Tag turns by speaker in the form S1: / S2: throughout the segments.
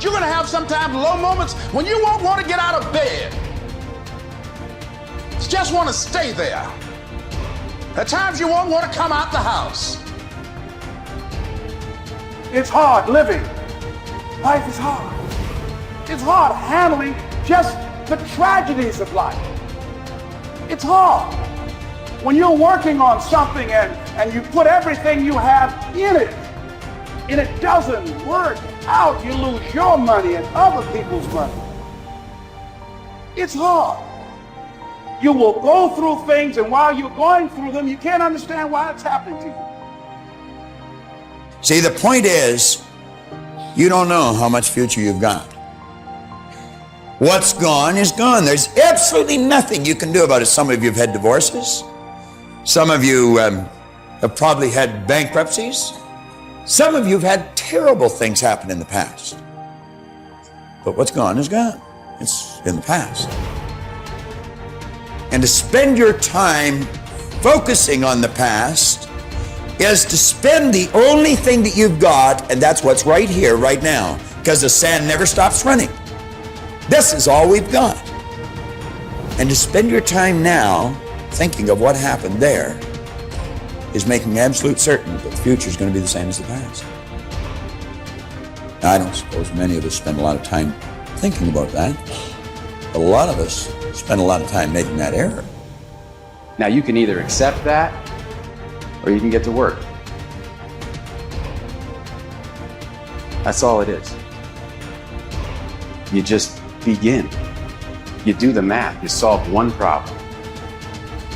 S1: You're going to have sometimes low moments when you won't want to get out of bed. You just want to stay there. At times you won't want to come out the house.
S2: It's hard living. Life is hard. It's hard handling just the tragedies of life. It's hard. When you're working on something and you put everything you have in it, and it doesn't work out, you lose your money and other people's money. It's hard. You will go through things, and while you're going through them, you can't understand why it's happening to you.
S3: See, the point is, you don't know how much future you've got. What's gone is gone. There's absolutely nothing you can do about it. Some of you have had divorces. Some of you have probably had bankruptcies. Some of you have had terrible things happen in the past. But what's gone is gone. It's in the past. And to spend your time focusing on the past is to spend the only thing that you've got, and that's what's right here, right now, because the sand never stops running. This is all we've got. And to spend your time now thinking of what happened there is making absolute certain that the future is going to be the same as the past. Now, I don't suppose many of us spend a lot of time thinking about that. A lot of us spend a lot of time making that error.
S4: Now, you can either accept that or you can get to work. That's all it is. You just begin. You do the math. You solve one problem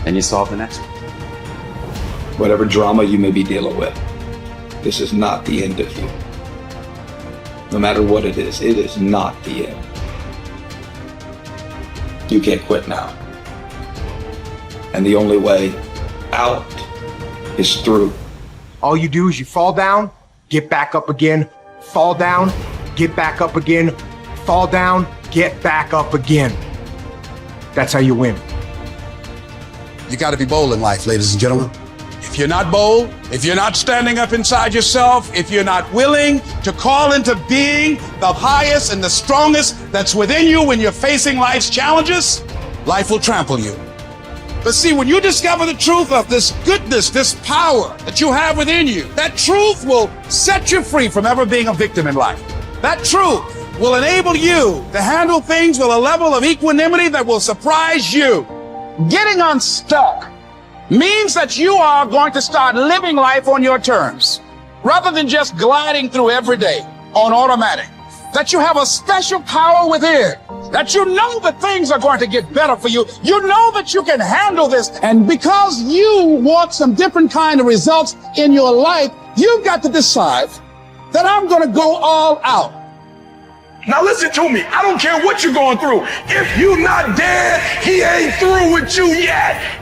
S4: and you solve the next one.
S5: Whatever drama you may be dealing with, this is not the end of you. No matter what it is not the end. You can't quit now. And the only way out is through.
S6: All you do is you fall down, get back up again, fall down, get back up again, fall down, get back up again. That's how you win.
S1: You got to be bold in life, ladies and gentlemen. If you're not bold, if you're not standing up inside yourself, if you're not willing to call into being the highest and the strongest that's within you when you're facing life's challenges, life will trample you. But see, when you discover the truth of this goodness, this power that you have within you, that truth will set you free from ever being a victim in life. That truth will enable you to handle things with a level of equanimity that will surprise you. Getting unstuck means that you are going to start living life on your terms, rather than just gliding through every day on automatic. That you have a special power within, that you know that things are going to get better for you. You know that you can handle this. And because you want some different kind of results in your life, you've got to decide that I'm going to go all out.
S2: Now listen to me. I don't care what you're going through. If you're not dead, he ain't through with you yet.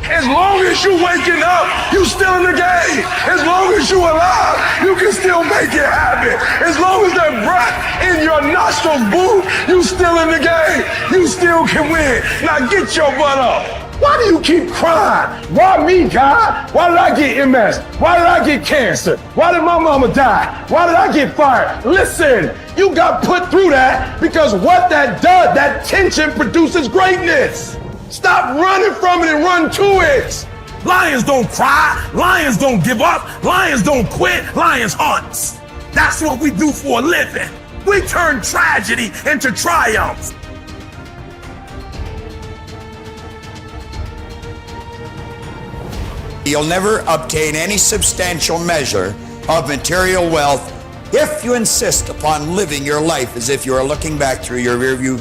S2: As long as you waking up, you still in the game. As long as you alive, you can still make it happen. As long as that breath in your nostrils move, you still in the game. You still can win. Now get your butt up. Why do you keep crying? Why me, God? Why did I get MS? Why did I get cancer? Why did my mama die? Why did I get fired? Listen, you got put through that because what that does, that tension produces greatness. Stop running from it and run to it. Lions don't cry. Lions don't give up. Lions don't quit. Lions hunt. That's what we do for a living. We turn tragedy into triumph.
S3: You'll never obtain any substantial measure of material wealth if you insist upon living your life as if you are looking back through your rearview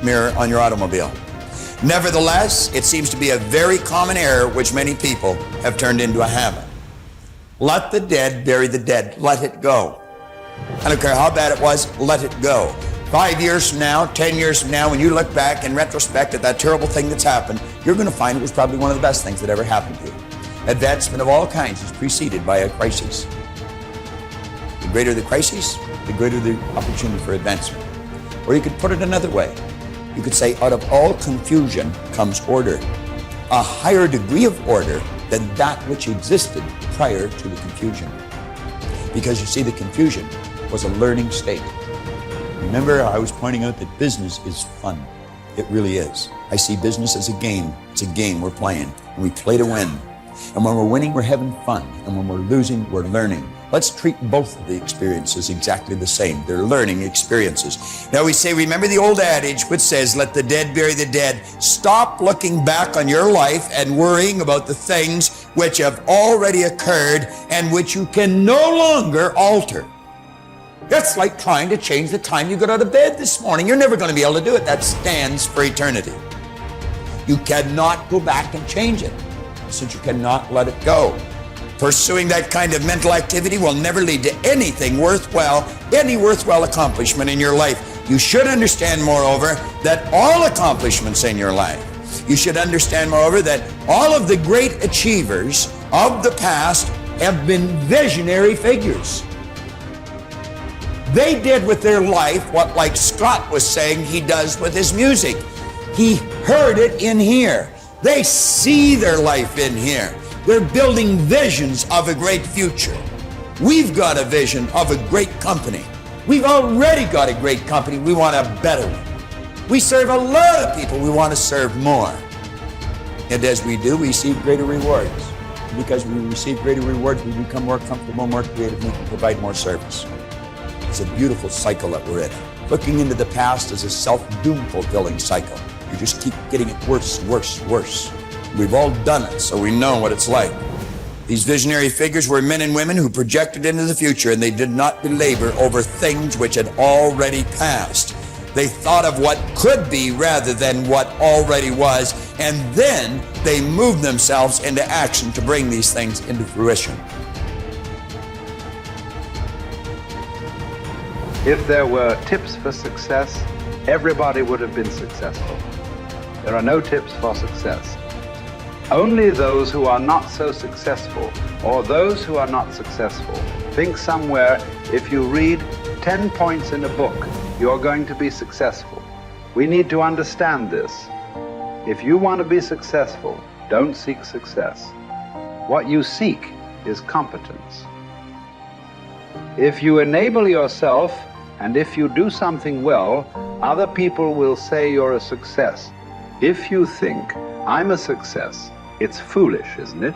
S3: mirror on your automobile. Nevertheless, it seems to be a very common error which many people have turned into a habit. Let the dead bury the dead. Let it go. I don't care how bad it was, let it go. 5 years from now, 10 years from now, when you look back in retrospect at that terrible thing that's happened, you're going to find it was probably one of the best things that ever happened to you. Advancement of all kinds is preceded by a crisis. The greater the crisis, the greater the opportunity for advancement. Or you could put it another way. You could say, out of all confusion comes order, a higher degree of order than that which existed prior to the confusion. Because you see, the confusion was a learning state. Remember, I was pointing out that business is fun. It really is. I see business as a game. It's a game we're playing, and we play to win. And when we're winning, we're having fun. And when we're losing, we're learning. Let's treat both of the experiences exactly the same. They're learning experiences. Now we say, remember the old adage which says, let the dead bury the dead. Stop looking back on your life and worrying about the things which have already occurred and which you can no longer alter. That's like trying to change the time you got out of bed this morning. You're never going to be able to do it. That stands for eternity. You cannot go back and change it, since you cannot let it go. Pursuing that kind of mental activity will never lead to anything worthwhile, any worthwhile accomplishment in your life. You should understand, moreover, that all accomplishments in your life, you should understand, moreover, that all of the great achievers of the past have been visionary figures. They did with their life what, like Scott was saying, he does with his music. He heard it in here. They see their life in here. They're building visions of a great future. We've got a vision of a great company. We've already got a great company. We want a better one. We serve a lot of people. We want to serve more. And as we do, we receive greater rewards. Because we receive greater rewards, we become more comfortable, more creative, we can provide more service. It's a beautiful cycle that we're in. Looking into the past is a self-doom fulfilling cycle. You just keep getting it worse, worse, worse. We've all done it, so we know what it's like. These visionary figures were men and women who projected into the future, and they did not belabor over things which had already passed. They thought of what could be rather than what already was, and then they moved themselves into action to bring these things into fruition.
S7: If there were tips for success, everybody would have been successful. There are no tips for success. Only those who are not so successful, or those who are not successful, think somewhere if you read 10 points in a book, you're going to be successful. We need to understand this. If you want to be successful, don't seek success. What you seek is competence. If you enable yourself, and if you do something well, other people will say you're a success. If you think, I'm a success, it's foolish, isn't it?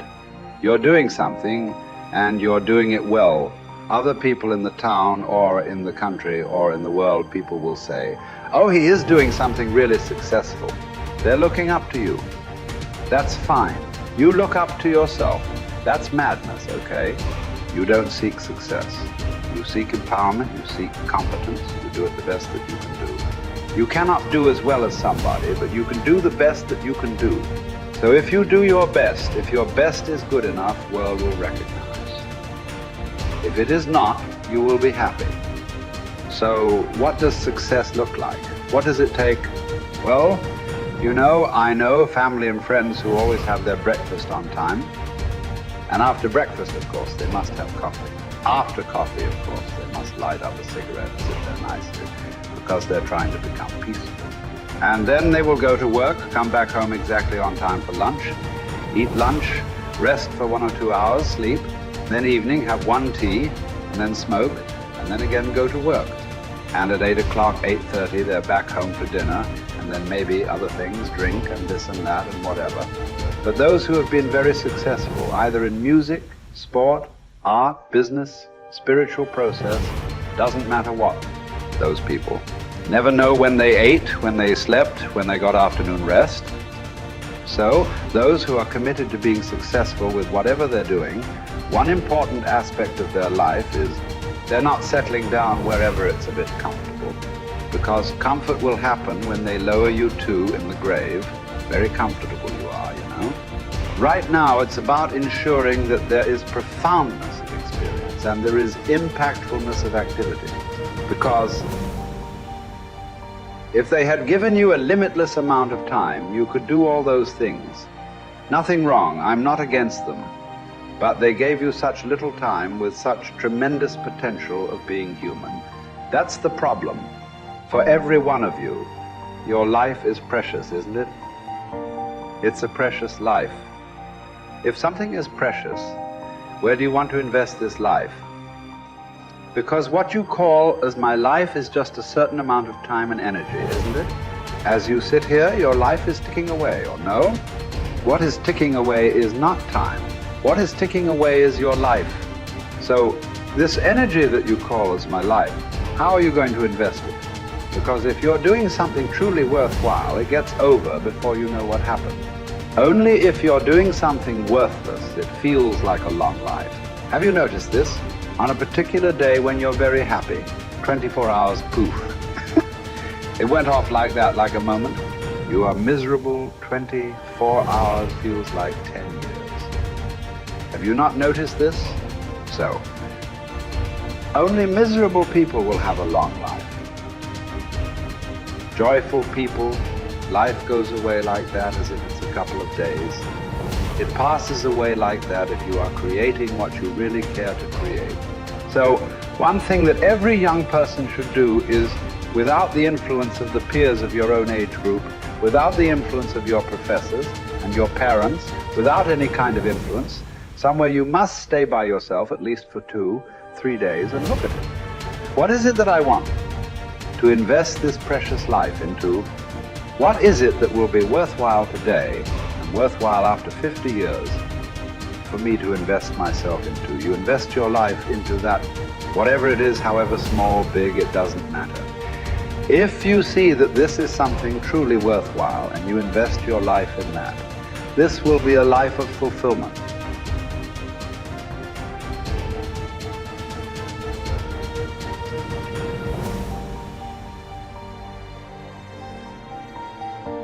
S7: You're doing something, and you're doing it well. Other people in the town, or in the country, or in the world, people will say, oh, he is doing something really successful. They're looking up to you. That's fine. You look up to yourself. That's madness, okay? You don't seek success. You seek empowerment, you seek competence, you do it the best that you can do. You cannot do as well as somebody, but you can do the best that you can do. So if you do your best, if your best is good enough, world will recognize. If it is not, you will be happy. So what does success look like? What does it take? Well, you know, I know family and friends who always have their breakfast on time. And after breakfast, of course, they must have coffee. After coffee, of course, they must light up a cigarette and sit there nicely because they're trying to become peaceful. And then they will go to work, come back home exactly on time for lunch, eat lunch, rest for 1 or 2 hours, sleep, then evening have one tea, and then smoke, and then again go to work. And at 8 o'clock, 8:30, they're back home for dinner, and then maybe other things, drink and this and that and whatever. But those who have been very successful, either in music, sport, art, business, spiritual process, doesn't matter what, those people never know when they ate, when they slept, when they got afternoon rest. So those who are committed to being successful with whatever they're doing, one important aspect of their life is they're not settling down wherever it's a bit comfortable, because comfort will happen when they lower you too in the grave. Very comfortable you are, you know. Right now it's about ensuring that there is profoundness of experience and there is impactfulness of activity, because if they had given you a limitless amount of time, you could do all those things. Nothing wrong, I'm not against them. But they gave you such little time with such tremendous potential of being human. That's the problem. For every one of you, your life is precious, isn't it? It's a precious life. If something is precious, where do you want to invest this life? Because what you call as my life is just a certain amount of time and energy, isn't it? As you sit here, your life is ticking away, or no? What is ticking away is not time. What is ticking away is your life. So this energy that you call as my life, how are you going to invest it? Because if you're doing something truly worthwhile, it gets over before you know what happened. Only if you're doing something worthless, it feels like a long life. Have you noticed this? On a particular day when you're very happy, 24 hours, poof. It went off like that, like a moment. You are miserable, 24 hours feels like 10 years. Have you not noticed this? So, only miserable people will have a long life. Joyful people, life goes away like that as if it's a couple of days. It passes away like that if you are creating what you really care to create. So, one thing that every young person should do is, without the influence of the peers of your own age group, without the influence of your professors and your parents, without any kind of influence, somewhere you must stay by yourself at least for 2-3 days and look at it. What is it that I want to invest this precious life into? What is it that will be worthwhile today and worthwhile after 50 years for me to invest myself into? You invest your life into that, whatever it is, however small, big, it doesn't matter. If you see that this is something truly worthwhile and you invest your life in that, this will be a life of fulfillment.